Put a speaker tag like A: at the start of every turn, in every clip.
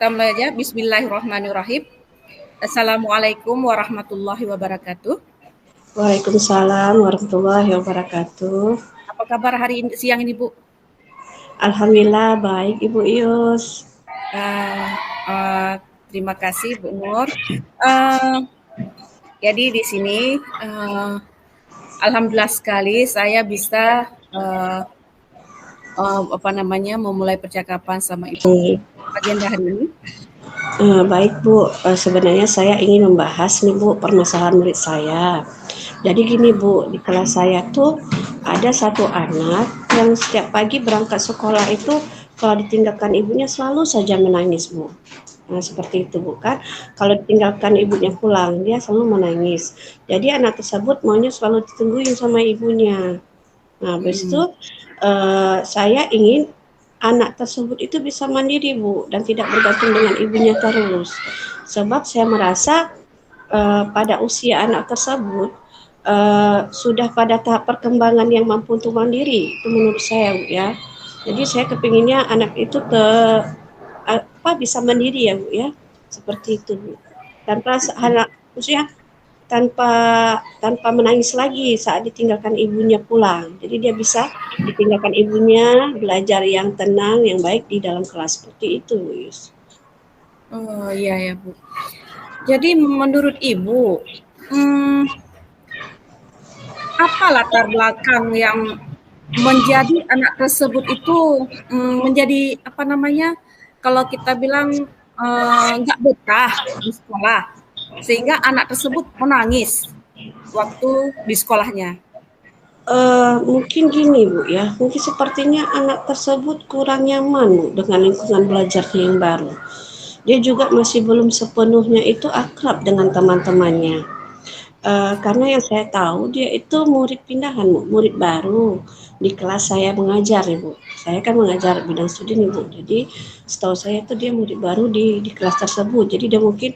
A: Kita belajar. Bismillahirrahmanirrahim. Assalamualaikum warahmatullahi wabarakatuh.
B: Waalaikumsalam warahmatullahi wabarakatuh.
A: Apa kabar siang ini, Bu?
B: Alhamdulillah baik, Ibu Ius.
A: Uh, uh, Terima kasih, Bu Nur. Jadi di sini, alhamdulillah sekali saya bisa memulai percakapan sama Ibu agenda hari ini.
B: Baik Bu, sebenarnya saya ingin membahas nih Bu permasalahan murid saya. Jadi gini Bu, di kelas saya tuh ada satu anak yang setiap pagi berangkat sekolah itu kalau ditinggalkan ibunya selalu saja menangis Bu. Nah seperti itu Bu kan, kalau ditinggalkan ibunya pulang dia selalu menangis. Jadi anak tersebut maunya selalu ditungguin sama ibunya. Nah habis itu saya ingin anak tersebut itu bisa mandiri Bu dan tidak bergantung dengan ibunya terus. Sebab saya merasa pada usia anak tersebut sudah pada tahap perkembangan yang mampu untuk mandiri, itu menurut saya Bu ya. Jadi saya kepinginnya anak itu bisa mandiri ya Bu ya, seperti itu Bu. Tanpa anak usia tanpa tanpa menangis lagi saat ditinggalkan ibunya pulang. Jadi dia bisa ditinggalkan ibunya, belajar yang tenang, yang baik di dalam kelas seperti itu, Yus.
A: Oh iya ya Bu. Jadi menurut Ibu, apa latar belakang yang menjadi anak tersebut itu menjadi kalau kita bilang nggak betah di sekolah, sehingga anak tersebut menangis waktu di sekolahnya?
B: Mungkin gini Bu ya, mungkin sepertinya anak tersebut kurang nyaman Bu dengan lingkungan belajarnya yang baru. Dia juga masih belum sepenuhnya itu akrab dengan teman-temannya. Karena yang saya tahu dia itu murid pindahan Bu, murid baru di kelas saya mengajar Ibu. Saya kan mengajar bidang studi nih Bu. Jadi setahu saya itu dia murid baru di kelas tersebut. Jadi dia mungkin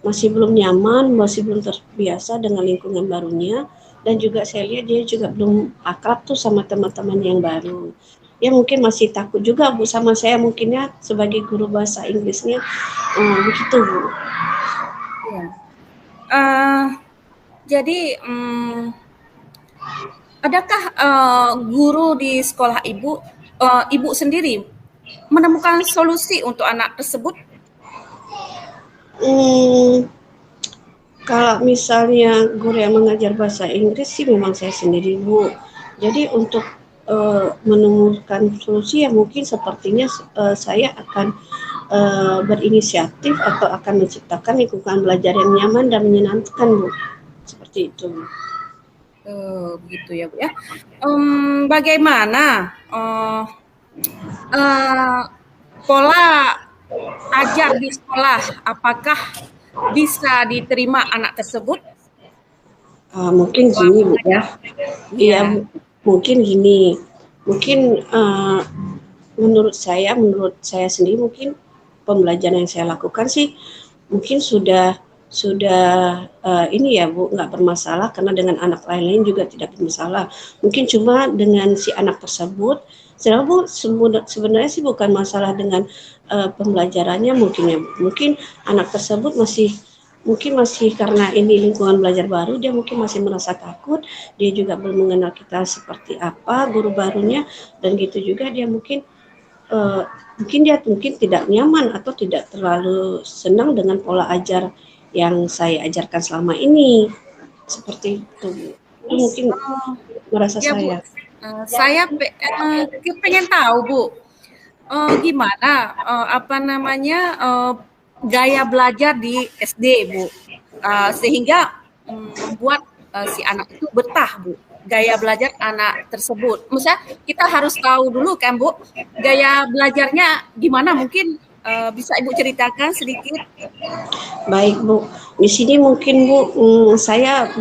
B: masih belum nyaman, masih belum terbiasa dengan lingkungan barunya, dan juga saya lihat dia juga belum akrab tuh sama teman-teman yang baru. Ya mungkin masih takut juga Bu sama saya mungkinnya sebagai guru bahasa Inggrisnya begitu Bu.
A: Ya. Jadi adakah guru di sekolah Ibu sendiri menemukan solusi untuk anak tersebut?
B: Kalau misalnya guru yang mengajar bahasa Inggris sih memang saya sendiri Bu. Jadi untuk menemukan solusi ya mungkin sepertinya saya akan berinisiatif atau akan menciptakan lingkungan belajar yang nyaman dan menyenangkan Bu. Seperti itu.
A: Begitu ya Bu ya. Bagaimana pola ajar di sekolah? Apakah bisa diterima anak tersebut?
B: Mungkin gini Bu ya. Iya, mungkin gini. Mungkin menurut saya sendiri mungkin pembelajaran yang saya lakukan sih mungkin sudah ini ya Bu, nggak bermasalah karena dengan anak lain-lain juga tidak bermasalah. Mungkin cuma dengan si anak tersebut, sebenarnya Bu sebenarnya sih bukan masalah dengan pembelajarannya mungkin ya Bu. Mungkin anak tersebut mungkin masih karena ini lingkungan belajar baru, dia mungkin masih merasa takut, dia juga belum mengenal kita seperti apa guru barunya, dan gitu juga dia mungkin mungkin tidak nyaman atau tidak terlalu senang dengan pola ajar yang saya ajarkan selama ini. Seperti itu Bu. Itu mungkin merasa
A: ya, Bu.
B: saya.
A: Saya pengen tahu Bu, gimana gaya belajar di SD Bu, sehingga membuat si anak itu betah Bu, gaya belajar anak tersebut. Maksudnya kita harus tahu dulu kan Bu, gaya belajarnya gimana, mungkin bisa Ibu ceritakan sedikit?
B: Baik Bu, di sini mungkin Bu saya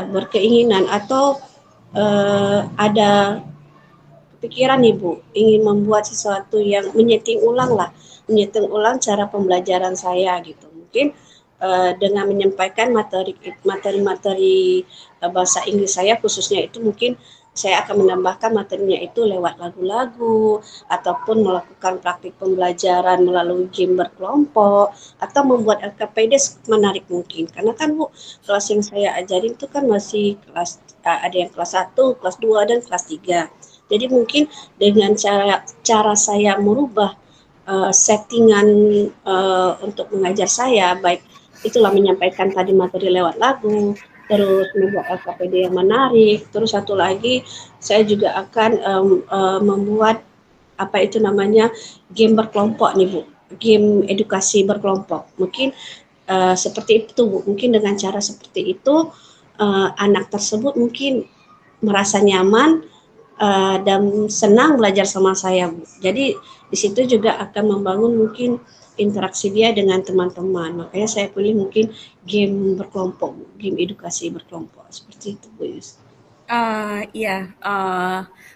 B: berkeinginan atau ada pikiran nih Bu, ingin membuat sesuatu yang menyeting ulang cara pembelajaran saya gitu. Mungkin dengan menyampaikan materi bahasa Inggris saya khususnya itu mungkin saya akan menambahkan materinya itu lewat lagu-lagu ataupun melakukan praktik pembelajaran melalui game berkelompok atau membuat LKPD menarik mungkin. Karena kan Bu, kelas yang saya ajarin itu kan masih kelas ada yang kelas 1, kelas 2 dan kelas 3. Jadi mungkin dengan cara saya merubah settingan untuk mengajar saya, baik itulah menyampaikan tadi materi lewat lagu, terus membuat LKPD yang menarik, terus satu lagi saya juga akan membuat apa itu namanya game berkelompok nih Bu, game edukasi berkelompok. Mungkin seperti itu Bu, mungkin dengan cara seperti itu anak tersebut mungkin merasa nyaman dan senang belajar sama saya Bu. Jadi di situ juga akan membangun mungkin interaksi dia dengan teman-teman. Makanya saya pilih mungkin game berkelompok, game edukasi berkelompok seperti itu Bu Yus.
A: Iya,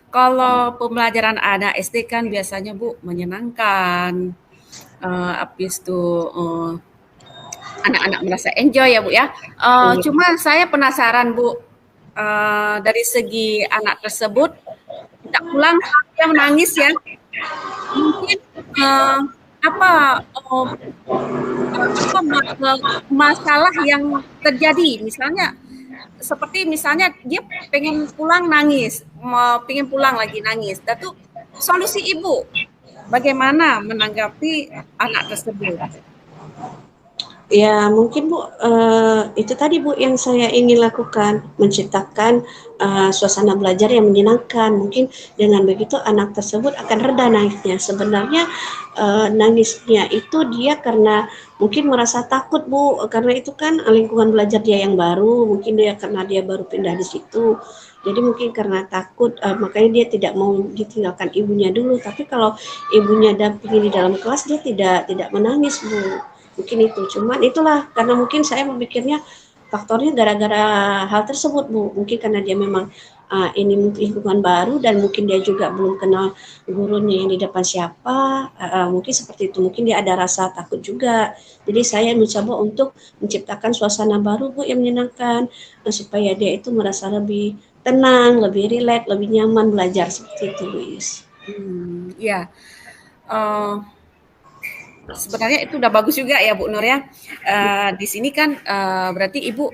A: kalau pembelajaran anak SD kan biasanya Bu menyenangkan, habis itu anak-anak merasa enjoy ya Bu ya.
B: Iya.
A: Cuma saya penasaran Bu, dari segi anak tersebut tidak pulang dia menangis ya, mungkin apa masalah yang terjadi, misalnya seperti misalnya dia pengen pulang nangis, mau pengen pulang lagi nangis. Dan tuh solusi ibu bagaimana menanggapi anak tersebut?
B: Ya mungkin Bu, itu tadi Bu yang saya ingin lakukan, menciptakan suasana belajar yang menyenangkan. Mungkin dengan begitu anak tersebut akan reda nangisnya. Sebenarnya nangisnya itu dia karena mungkin merasa takut Bu, karena itu kan lingkungan belajar dia yang baru, mungkin dia karena dia baru pindah di situ. Jadi mungkin karena takut, makanya dia tidak mau ditinggalkan ibunya dulu. Tapi kalau ibunya dampingi di dalam kelas, dia tidak menangis Bu. Mungkin itu, cuman itulah karena mungkin saya memikirnya faktornya gara-gara hal tersebut Bu, mungkin karena dia memang ini lingkungan baru dan mungkin dia juga belum kenal gurunya yang di depan siapa, mungkin seperti itu, mungkin dia ada rasa takut juga. Jadi saya mencoba untuk menciptakan suasana baru Bu yang menyenangkan, supaya dia itu merasa lebih tenang, lebih rileks, lebih nyaman belajar seperti itu Bu Is.
A: Ya, sebenarnya itu udah bagus juga ya Bu Nur ya. Di sini kan berarti Ibu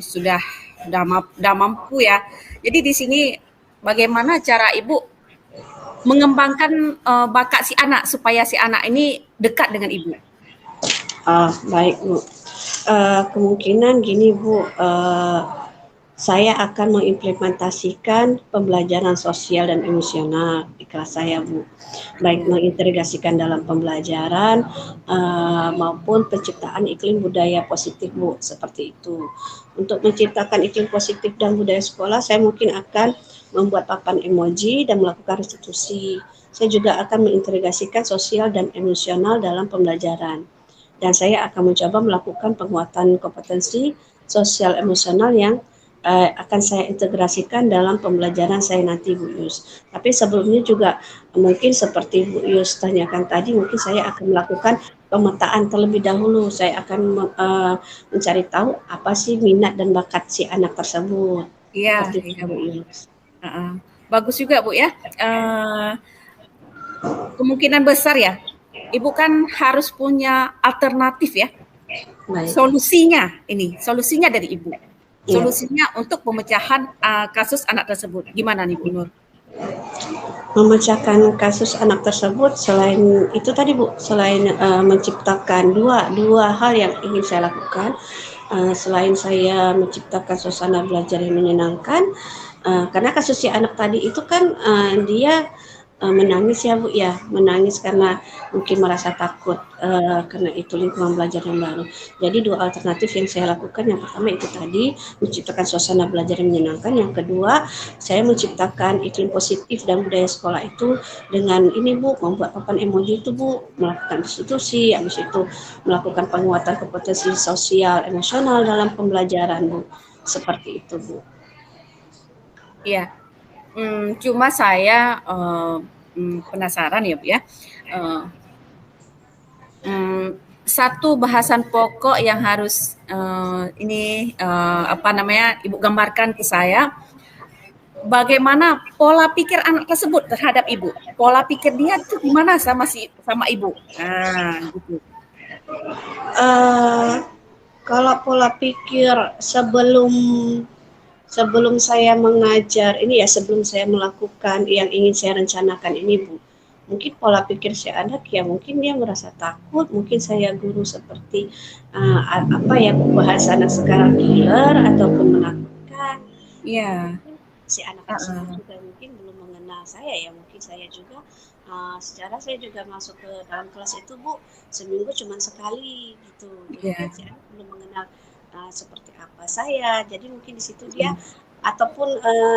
A: sudah udah mampu ya. Jadi di sini bagaimana cara Ibu mengembangkan bakat si anak supaya si anak ini dekat dengan Ibu?
B: Baik Bu. Kemungkinan gini Bu, saya akan mengimplementasikan pembelajaran sosial dan emosional di kelas saya Bu. Baik
A: Ya.
B: mengintegrasikan dalam pembelajaran maupun penciptaan iklim budaya positif Bu, seperti itu. Untuk menciptakan iklim positif dan budaya sekolah, saya mungkin akan membuat papan emoji dan melakukan restitusi. Saya juga akan mengintegrasikan sosial dan emosional dalam pembelajaran. Dan saya akan mencoba melakukan penguatan kompetensi sosial emosional yang akan saya integrasikan dalam pembelajaran saya nanti Bu Yus. Tapi sebelumnya juga mungkin seperti Bu Yus tanyakan tadi, mungkin saya akan melakukan pemetaan terlebih dahulu. Saya akan mencari tahu apa sih minat dan bakat si anak tersebut.
A: Iya,
B: Seperti itu
A: iya
B: Bu
A: Bu.
B: Yus.
A: Bagus juga Bu ya. Kemungkinan besar ya, Ibu kan harus punya alternatif ya.
B: Baik.
A: Solusinya dari Ibu.
B: Iya.
A: Solusinya untuk pemecahan kasus anak tersebut. Gimana nih Bu Nur?
B: Memecahkan kasus anak tersebut selain itu tadi Bu, selain menciptakan dua hal yang ingin saya lakukan, selain saya menciptakan suasana belajar yang menyenangkan, karena kasus si anak tadi itu kan dia menangis ya Bu ya, menangis karena mungkin merasa takut karena itu lingkungan belajar yang baru. Jadi dua alternatif yang saya lakukan, yang pertama itu tadi menciptakan suasana belajar yang menyenangkan, yang kedua saya menciptakan iklim positif dan budaya sekolah itu dengan ini Bu, membuat papan emoji itu Bu, melakukan institusi, habis itu melakukan penguatan kompetensi sosial emosional dalam pembelajaran Bu, seperti itu Bu.
A: Iya. Cuma saya penasaran ya Bu ya. Satu bahasan pokok yang harus Ibu gambarkan ke saya bagaimana pola pikir anak tersebut terhadap ibu? Pola pikir dia tuh gimana sama ibu? Nah, gitu.
B: Eh, Kalau pola pikir sebelum sebelum saya mengajar ini ya, sebelum saya melakukan yang ingin saya rencanakan ini Bu, mungkin pola pikir si anak ya mungkin dia merasa takut, mungkin saya guru seperti apa ya bahasa anak sekarang killer ataupun menakutkan.
A: Iya.
B: Mungkin si anak tersebut
A: Uh-uh.
B: juga mungkin belum mengenal saya ya, mungkin saya juga secara saya juga masuk ke dalam kelas itu Bu seminggu cuma sekali gitu, jadi kan
A: Iya.
B: si anak belum mengenal seperti apa saya, jadi mungkin di situ dia
A: Mm.
B: ataupun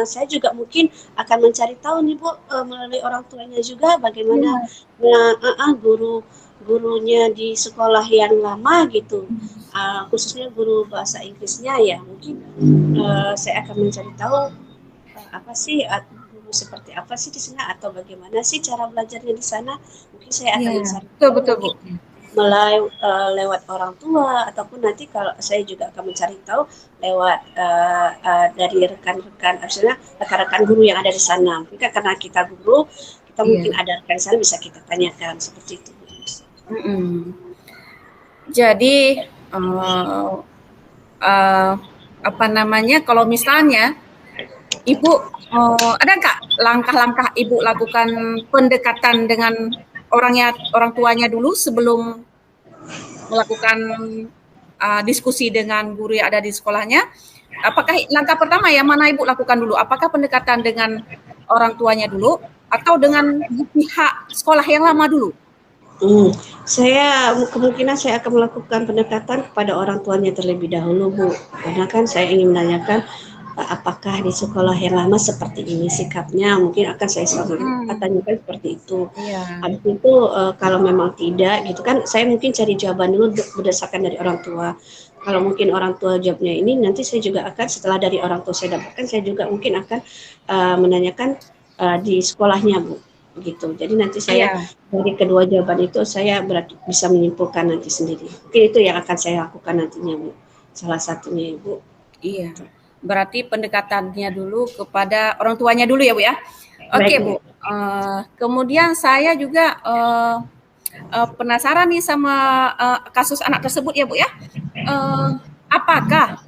B: saya juga mungkin akan mencari tahu nih Bu melalui orang tuanya juga bagaimana
A: Iya.
B: guru gurunya di sekolah yang lama gitu, khususnya guru bahasa Inggrisnya ya mungkin saya akan mencari tahu apa sih guru seperti apa sih di sana atau bagaimana sih cara belajarnya di sana, mungkin saya
A: Iya.
B: akan mencari
A: Betul
B: tahu
A: betul Bu.
B: mungkin melalui lewat orang tua ataupun nanti kalau saya juga akan mencari tahu lewat dari rekan-rekan maksudnya rekan-rekan guru yang ada di sana, mungkin karena kita guru kita mungkin
A: Iya.
B: ada rekan di sana bisa kita tanyakan seperti itu.
A: Mm-mm. Jadi uh, uh, apa namanya? Kalau misalnya Ibu ada nggak langkah-langkah Ibu lakukan pendekatan dengan orang tuanya dulu sebelum melakukan diskusi dengan guru yang ada di sekolahnya? Apakah langkah pertama yang mana Ibu lakukan dulu? Apakah pendekatan dengan orang tuanya dulu atau dengan pihak sekolah yang lama dulu?
B: Saya kemungkinan saya akan melakukan pendekatan kepada orang tuanya terlebih dahulu, Bu. Karena kan saya ingin menanyakan apakah di sekolah yang lama seperti ini sikapnya, mungkin akan saya tanyakan seperti itu.
A: Iya.
B: Habis itu kalau memang tidak gitu kan, saya mungkin cari jawaban dulu berdasarkan dari orang tua. Kalau mungkin orang tua jawabnya ini, nanti saya juga akan setelah dari orang tua saya dapatkan, saya juga mungkin akan menanyakan di sekolahnya, Bu. Begitu. Jadi nanti saya
A: Iya.
B: dari kedua jawaban itu saya berarti bisa menyimpulkan nanti sendiri. Mungkin itu yang akan saya lakukan nantinya, Bu. Salah satunya, Ibu.
A: Iya. Berarti pendekatannya dulu kepada orang tuanya dulu ya Bu ya. Oke
B: Baik,
A: Bu.
B: Bu.
A: Kemudian saya juga penasaran nih sama kasus anak tersebut ya Bu ya. Apakah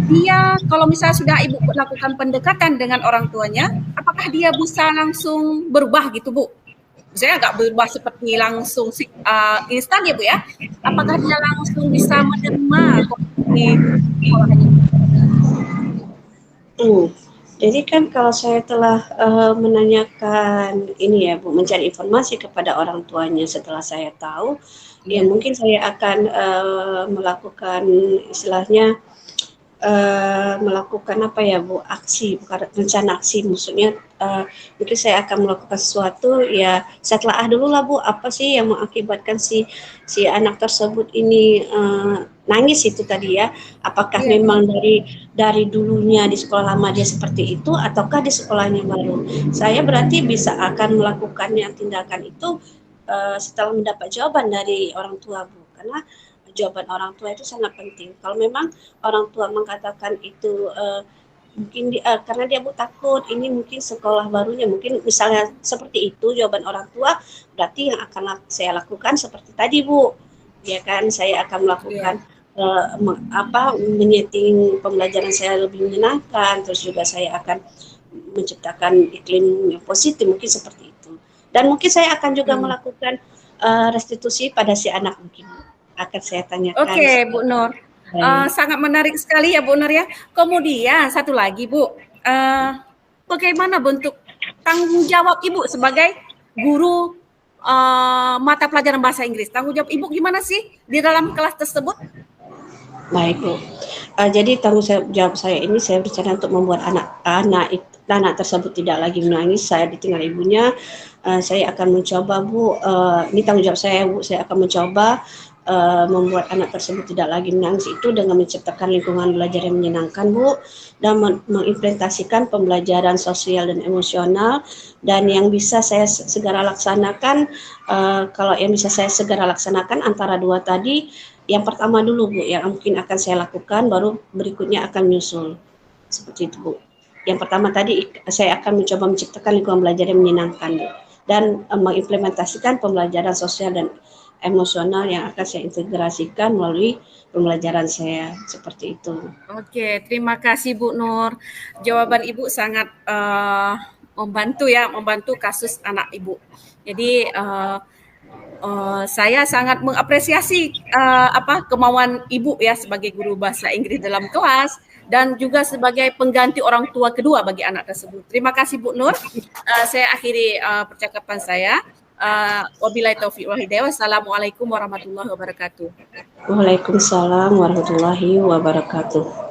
A: dia kalau misalnya sudah Ibu lakukan pendekatan dengan orang tuanya, apakah dia bisa langsung berubah gitu Bu? Misalnya nggak berubah seperti langsung instan ya Bu ya. Apakah dia langsung bisa menerima kondisi sekolahnya?
B: Hmm. Jadi kan kalau saya telah menanyakan ini ya Bu, mencari informasi kepada orang tuanya setelah saya tahu, ya
A: Iya.
B: mungkin saya akan melakukan istilahnya melakukan apa ya Bu, aksi, bukan rencana aksi, maksudnya mungkin saya akan melakukan sesuatu ya saya telaah dulu lah Bu, apa sih yang mengakibatkan si si anak tersebut ini nangis itu tadi ya, apakah
A: Iya.
B: memang dari dulunya di sekolah lama dia seperti itu ataukah di sekolahnya baru. Saya berarti bisa akan melakukannya tindakan itu setelah mendapat jawaban dari orang tua Bu, karena jawaban orang tua itu sangat penting. Kalau memang orang tua mengatakan itu mungkin karena dia Bu takut ini mungkin sekolah barunya mungkin misalnya seperti itu jawaban orang tua, berarti yang akan saya lakukan seperti tadi Bu, ya kan saya akan
A: Iya.
B: melakukan menyeting pembelajaran saya lebih menyenangkan, terus juga saya akan menciptakan iklim yang positif mungkin seperti itu, dan mungkin saya akan juga
A: Hmm.
B: melakukan restitusi pada si anak mungkin akan saya tanyakan.
A: Oke, Bu Nur.
B: Baik.
A: Sangat menarik sekali ya, Bu Nur ya. Kemudian satu lagi, Bu. Bagaimana bentuk tanggung jawab Ibu sebagai guru mata pelajaran bahasa Inggris? Tanggung jawab Ibu gimana sih di dalam kelas tersebut?
B: Baik, Bu. Jadi tanggung jawab saya ini saya berencana untuk membuat anak tersebut tidak lagi menangis. Saya ditinggal ibunya. Saya akan mencoba, Bu. Ini tanggung jawab saya, Bu. Saya akan mencoba membuat anak tersebut tidak lagi menangis itu dengan menciptakan lingkungan belajar yang menyenangkan, Bu, dan mengimplementasikan pembelajaran sosial dan emosional, dan yang bisa saya segera laksanakan kalau yang bisa saya segera laksanakan antara dua tadi, yang pertama dulu Bu yang mungkin akan saya lakukan, baru berikutnya akan menyusul seperti itu Bu. Yang pertama tadi saya akan mencoba menciptakan lingkungan belajar yang menyenangkan, Bu, dan mengimplementasikan pembelajaran sosial dan emosional yang akan saya integrasikan melalui pembelajaran saya seperti itu.
A: Oke, terima kasih Bu Nur. Jawaban Ibu sangat membantu ya, membantu kasus anak Ibu. Jadi saya sangat mengapresiasi kemauan Ibu ya sebagai guru bahasa Inggris dalam kelas dan juga sebagai pengganti orang tua kedua bagi anak tersebut. Terima kasih Bu Nur. Saya akhiri percakapan saya. Wabillahi taufiq wal hidayah. Wassalamualaikum warahmatullahi wabarakatuh.
B: Waalaikumsalam warahmatullahi wabarakatuh.